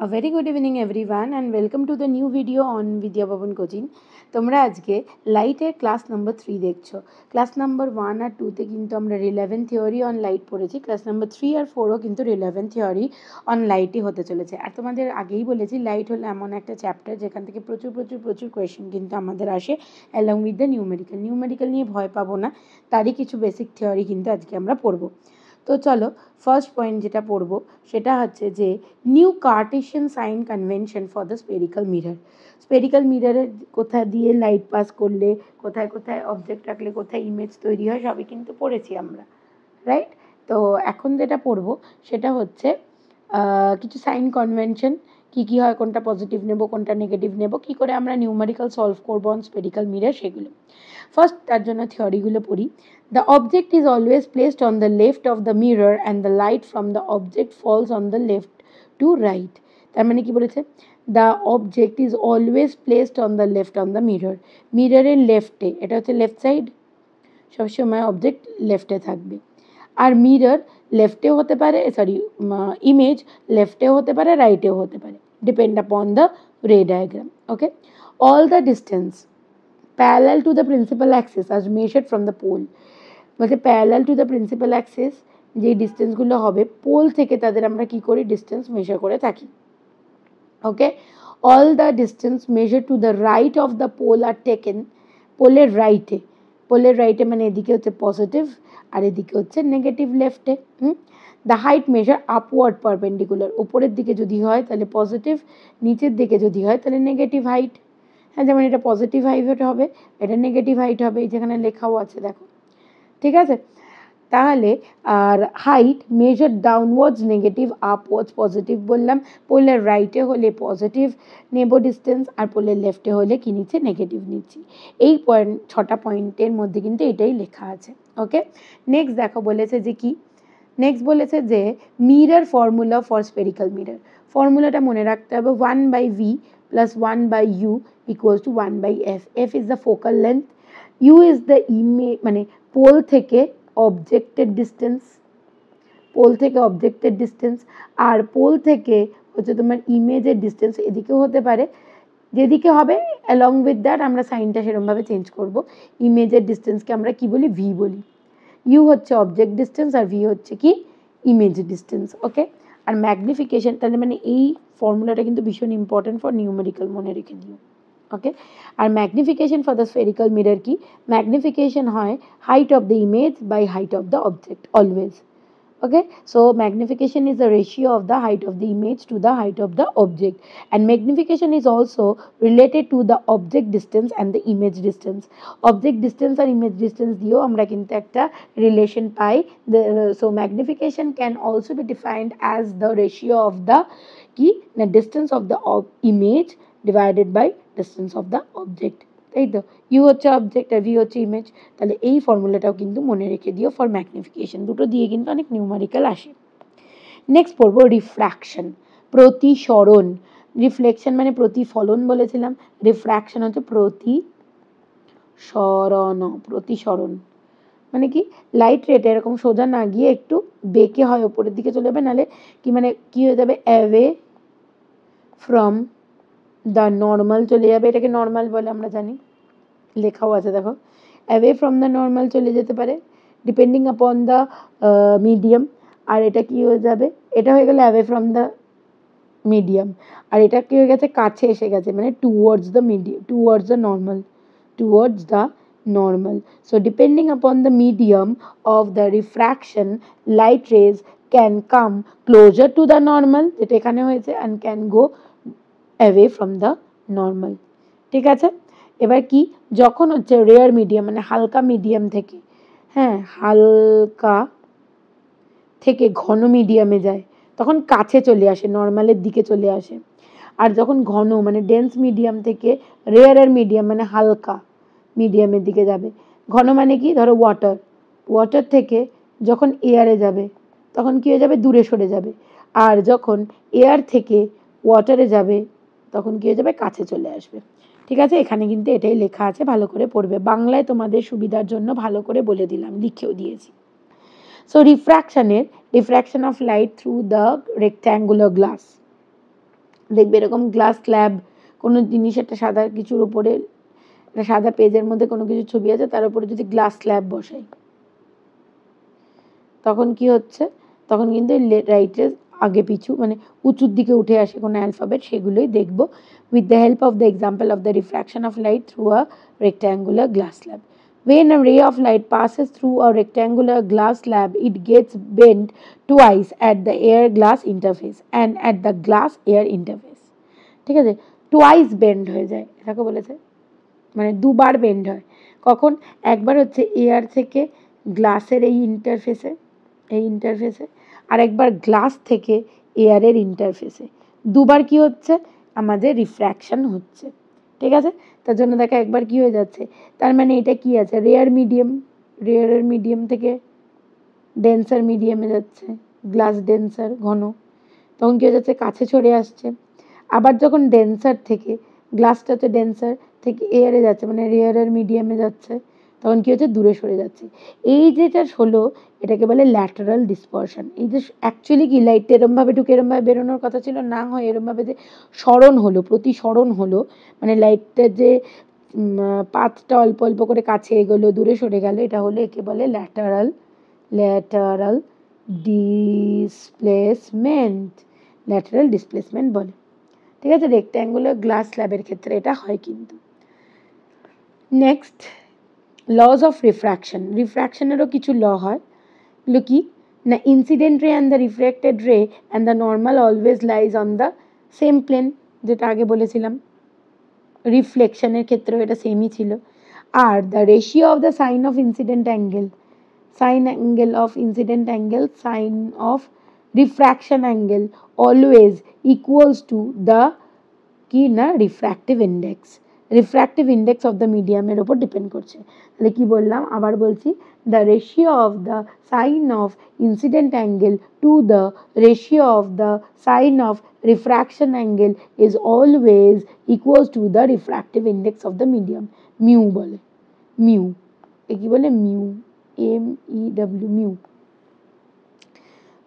A very good evening everyone and welcome to the new video on Vidya Bhavan coaching. তোমরা আজকে লাইটের class number 3 দেখছো। Class number 1 আর 2 তে কিন্তু আমরা রিলেভেন্ট থিওরি অন লাইট পড়েছি। ক্লাস নাম্বার 3 আর 4ও কিন্তু রিলেভেন্ট থিওরি অন লাইটই হতে চলেছে। আর তোমাদের আগেই বলেছি লাইট হলো এমন একটা চ্যাপ্টার যেখান থেকে প্রচুর কোয়েশ্চেন কিন্তু আমাদের আসে অ্যালং উইথ দ্য নিউমেরিক্যাল নিয়ে ভয় পাবো না, তারই কিছু বেসিক থিওরি কিন্তু আজকে আমরা পড়বো। তো চলো ফার্স্ট পয়েন্ট যেটা পড়বো সেটা হচ্ছে যে new Cartesian sign convention for the spherical mirror. Spherical মিররের কোথা দিয়ে লাইট পাস করলে, কোথায় কোথায় অবজেক্ট রাখলে কোথায় ইমেজ তৈরি হয় সবই কিন্তু পড়েছি আমরা, রাইট? তো এখন যেটা পড়বো সেটা হচ্ছে কিছু সাইন কনভেনশন, কী হয়, কোনটা পজিটিভ নেব কোনটা নেগেটিভ নেব, কী করে আমরা নিউমেরিক্যাল সলভ করবো অন স্পেরিক্যাল মিরর, সেগুলো ফার্স্ট তার জন্য থিওরিগুলো পড়ি। The object is always placed on the left of the mirror and the light from the object falls on the left to right. তার মানে কি বলেছে? The object is always placed on the left on the mirror. মিররের লেফটে, এটা হচ্ছে left side, সবসময় object লেফটে থাকবে। আর মিরর লেফটেও হতে পারে, ইমেজ লেফটেও হতে পারে, রাইটেও হতে পারে, ডিপেন্ড আপন দ্য রে diagram. Okay, all the distance parallel to the principal axis as measured from the pole, বলতে parallel to the principal Axis যে ডিস্টেন্সগুলো হবে পোল থেকে তাদের আমরা কি করি ডিস্টেন্স মেজার করে থাকি। Okay, all the distance measure to the right of the pole are taken, পোলের রাইটে মানে এদিকে হচ্ছে পজিটিভ আর এদিকে হচ্ছে নেগেটিভ লেফটে। The height measure upward perpendicular, উপরের দিকে যদি হয় তাহলে পজিটিভ, নিচের দিকে যদি হয় তাহলে নেগেটিভ হাইট। হ্যাঁ, যেমন এটা পজিটিভ হাইট হবে, এটা নেগেটিভ হাইট হবে, যেখানে লেখাও আছে দেখো, ঠিক আছে? তাহলে আর height measure downwards negative, upwards positive বললাম। পোলের রাইটে হলে পজিটিভ নেব ডিস্টেন্স, আর পোলের লেফটে হলে কি নিচ্ছে, নেগেটিভ নিচ্ছি। এই পয়েন্ট 6টা পয়েন্টের মধ্যে কিন্তু এটাই লেখা আছে। ওকে, নেক্সট দেখো বলেছে যে কি, নেক্সট বলেছে যে mirror formula for spherical mirror. ফর্মুলাটা মনে রাখতে হবে 1/v plus 1/u equals to 1/f. f is the focal length, u is the image মানে পোল থেকে অবজেক্টের ডিস্টেন্স, আর পোল থেকে হচ্ছে তোমার ইমেজের ডিস্টেন্স। এদিকেও হতে পারে, যেদিকে হবে অ্যালং উইথ দ্যাট আমরা সাইনটা সেরকমভাবে চেঞ্জ করব। ইমেজের ডিস্টেন্সকে আমরা কি বলি, ভি বলি। ইউ হচ্ছে অবজেক্ট ডিস্টেন্স আর ভি হচ্ছে কি ইমেজ ডিস্টেন্স। ওকে, আর ম্যাগনিফিকেশন, তাহলে মানে এই ফর্মুলাটা কিন্তু ভীষণ ইম্পর্টেন্ট ফর নিউমেরিক্যাল, মনে রেখে দিও। ওকে, আর magnification for the spherical mirror কি, ম্যাগনিফিকেশন হয় height of the image by height of the object always. Okay, so magnification is the ratio of the height of the image to the height of the object, and magnification is also related to the object distance and the image distance. Object distance and image distance দিয়েও আমরা কিন্তু একটা relation pi. So magnification can also be defined as the ratio of the distance of the image divided by distance of the object, তাই তো? You হচ্ছে object আর V হচ্ছে image. তাহলে এই ফর্মুলাটাও কিন্তু মনে রেখে দিও ফর ম্যাগনিফিকেশন, দুটো দিয়ে কিন্তু অনেক নিউমারিক্যাল আসে। নেক্সট পড়বো রিফ্র্যাকশন, প্রতিসরণ। রিফ্লেকশন মানে প্রতিফলন বলেছিলাম, রিফ্র্যাকশন হচ্ছে প্রতিসরণ মানে কি, লাইট রেট এরকম সোজা না গিয়ে একটু বেঁকে হয় ওপরের দিকে চলে যাবে, নাহলে কি মানে কি হয়ে যাবে, অ্যাওয়ে ফ্রম দ্য নর্মাল চলে যাবে। এটাকে নর্মাল বলে আমরা জানি, লেখাও আছে দেখো, অ্যাওয়ে ফ্রম দ্য নর্মাল চলে যেতে পারে ডিপেন্ডিং আপন দ্য মিডিয়াম। আর এটা কি হয়ে যাবে, এটা হয়ে গেলে অ্যাওয়ে ফ্রম দ্য মিডিয়াম, আর এটা কি হয়ে গেছে, কাছে এসে গেছে, মানে towards the normal. So depending upon the medium of the refraction, light rays can come closer to the normal, যেটা এখানে হয়েছে, and can go away from the normal, ঠিক আছে? এবার কি, যখন হচ্ছে রেয়ার মিডিয়াম মানে হালকা মিডিয়াম থেকে, হ্যাঁ, হালকা থেকে ঘন মিডিয়ামে যায় তখন কাছে চলে আসে, নর্মালের দিকে চলে আসে। আর যখন ঘন মানে ডেন্স মিডিয়াম থেকে রেয়ারের মিডিয়াম মানে হালকা মিডিয়ামের দিকে যাবে। ঘন মানে কি, ধরো ওয়াটার থেকে যখন এয়ারে যাবে তখন কি হয়ে যাবে, দূরে সরে যাবে। আর যখন এয়ার থেকে ওয়াটারে যাবে তখন কি হয়ে যাবে, কাছে চলে আসবে। ঠিক আছে, এখানে কিন্তু এটাই লেখা আছে, ভালো করে পড়বে। বাংলায় তোমাদের সুবিধার জন্য ভালো করে বলে দিলাম, লিখেও দিয়েছি। So refraction of light through the rectangular glass, দেখবে এরকম গ্লাস স্ল্যাব, কোনো জিনিস একটা সাদা কিছুর উপরে, একটা সাদা পেজের মধ্যে কোনো কিছু ছবি আছে, তার উপরে যদি গ্লাস স্ল্যাব বসাই তখন কি হচ্ছে, তখন কিন্তু রাইটের আগে পিছু মানে উঁচুর দিকে উঠে আসে কোনো অ্যালফাবেট, সেগুলোই দেখব with the help of the example of the refraction of light through a rectangular glass slab. When a ray of light passes through a rectangular glass slab, it gets bent twice at the air glass interface and at the glass air interface. ঠিক আছে, twice bend হয়ে যায়, এটাকে বলেছে মানে দুবার bend হয়। কখন? একবার হচ্ছে এয়ার থেকে গ্লাসের এই ইন্টারফেসে আর একবার গ্লাস থেকে এয়ারের ইন্টারফেসে, দুবার কি হচ্ছে, আমাদের রিফ্র্যাকশন হচ্ছে। ঠিক আছে, তার জন্য দেখা একবার কি হয়ে যাচ্ছে, তার মানে এটা কি আছে, রেয়ারের মিডিয়াম থেকে ডেন্সার মিডিয়ামে যাচ্ছে, গ্লাস ডেন্সার ঘন, তখন কি হয়ে যাচ্ছে, কাছে চলে আসছে। আবার যখন ডেন্সার থেকে, গ্লাসটা হচ্ছে ডেন্সার থেকে এয়ারে যাচ্ছে মানে রেয়ারের মিডিয়ামে যাচ্ছে, তখন কি হচ্ছে, দূরে সরে যাচ্ছে। এই যেটা হলো এটাকে বলে ল্যাটারাল ডিসপারশন। এই যে অ্যাকচুয়ালি কি লাইটটা এরমভাবে ঢুকে এরমভাবে বেরোনোর কথা ছিল, না হয় এরমভাবে যে স্মরণ হলো, প্রতিসরণ হলো, মানে লাইটটার যে পাথটা অল্প অল্প করে কাছে এগোলো দূরে সরে গেল, এটা হলো একে বলে ল্যাটারাল ডিসপ্লেসমেন্ট, ল্যাটারাল ডিসপ্লেসমেন্ট বলে। ঠিক আছে, রেক্ট্যাঙ্গুলার গ্লাস স্ল্যাবের ক্ষেত্রে এটা হয় কিন্তু। নেক্সট, লজ অফ রিফ্র্যাকশনেরও কিছু ল হয়, এগুলো কি না, incident ray and the reflected ray and the normal always lies on the same plane, যেটা আগে বলেছিলাম রিফ্লেকশনের ক্ষেত্রেও এটা সেমই ছিল। আর the ratio of the sine of incident angle, sine of refraction angle always equals to the কি না রিফ্র্যাক্টিভ ইন্ডেক্স অফ দ্য মিডিয়ামের ওপর ডিপেন্ড করছে। তাহলে কি বললাম, আবার বলছি, the ratio of the sine of incident angle to the ratio of the sine of refraction angle is always equals to the refractive index of the medium, mu বলে, mu, এ কি বলে, মিউ, MEW,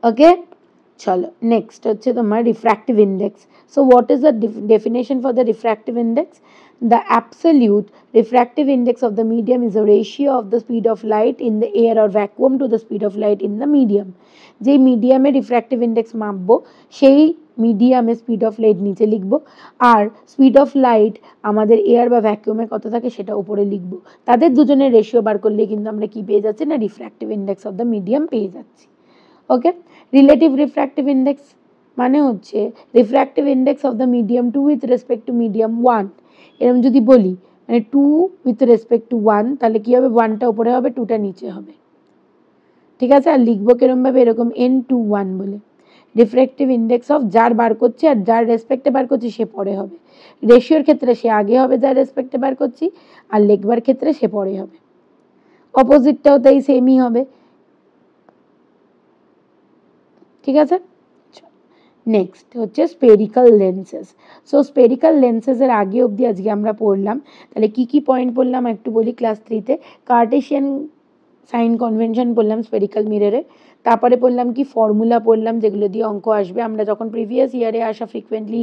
ওকে। চলো next হচ্ছে তোমার refractive index. So what is the definition for the refractive index? The absolute refractive index of the medium is a ratio of the speed of light in the air or vacuum to the speed of light in the medium. যে মিডিয়ামে refractive index মাপবো সেই মিডিয়ামে speed of light নিচে লিখবো, আর speed of light আমাদের air বা ভ্যাকুয়ামে কত থাকে সেটা উপরে লিখবো। তাদের দুজনের রেশিও বার করলে কিন্তু আমরা কি পেয়ে যাচ্ছি না, refractive index of the medium পেয়ে যাচ্ছি। ওকে, রিলেটিভ রিফ্র্যাক্টিভ ইন্ডেক্স মানে হচ্ছে refractive index of the medium 2 with respect to medium 1, এরকম যদি বলি মানে 2 উইথ রেসপেক্ট টু 1, তাহলে কি হবে, 1টা উপরে হবে 2টা নিচে হবে। ঠিক আছে, আর লিখবো কিরমভাবে, এরকম N21 বলে। রিফ্র্যাক্টিভ ইন্ডেক্স অফ যার বার করছি আর যার রেসপেক্টে বার করছি সে পরে হবে, রেশিওর ক্ষেত্রে সে আগে হবে যার রেসপেক্টে বার করছি, আর লিখবার ক্ষেত্রে সে পরে হবে, অপোজিটটাও তাই সেমই হবে। ঠিক আছে, নেক্সট হচ্ছে স্পেরিক্যাল লেন্সেস। সো স্পেরিক্যাল লেন্সেসের আগে অবধি আজকে আমরা পড়লাম, তাহলে কি কি পয়েন্ট পড়লাম একটু বলি। ক্লাস 3তে কার্টেশিয়ান সাইন কনভেনশন পড়লাম স্পেরিক্যাল মিররে, তারপরে পড়লাম কি ফর্মুলা পড়লাম যেগুলো দিয়ে অঙ্ক আসবে, আমরা যখন প্রিভিয়াস ইয়ারে আসা ফ্রিকোয়েন্টলি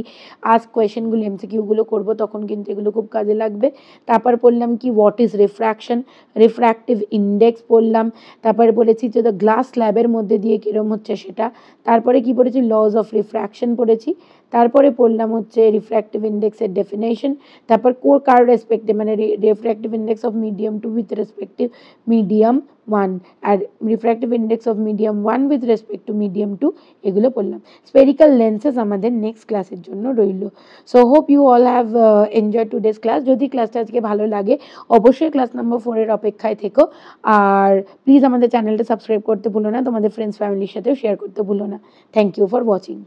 আস্ক কোয়েশ্চেনগুলো এমসিকিউগুলো করবো তখন কিন্তু এগুলো খুব কাজে লাগবে। তারপর পড়লাম কি what is refraction, refractive index পড়লাম, তারপরে বলেছি যে দ্য গ্লাস স্ল্যাবের মধ্যে দিয়ে কীরকম হচ্ছে সেটা, তারপরে কি পড়েছি, লজ অফ রিফ্র্যাকশন পড়েছি, তারপরে পড়লাম হচ্ছে রিফ্র্যাক্টিভ ইন্ডেক্সের ডেফিনেশন, তারপর কার রেসপেক্টিভ মানে refractive index of medium 2 with respective medium 1 আর refractive index of medium 1 with respect to medium 2, এগুলো পড়লাম। স্পেরিক্যাল লেন্সেস আমাদের নেক্সট ক্লাসের জন্য রইল। So hope you all have enjoy today's class. যদি ক্লাসটা আজকে ভালো লাগে অবশ্যই ক্লাস নম্বর 4 এর অপেক্ষায় থেকো, আর প্লিজ আমাদের চ্যানেলটা সাবস্ক্রাইব করতে ভুলো না, তোমাদের ফ্রেন্ডস ফ্যামিলির সাথেও শেয়ার করতে ভুলো না। Thank you for watching.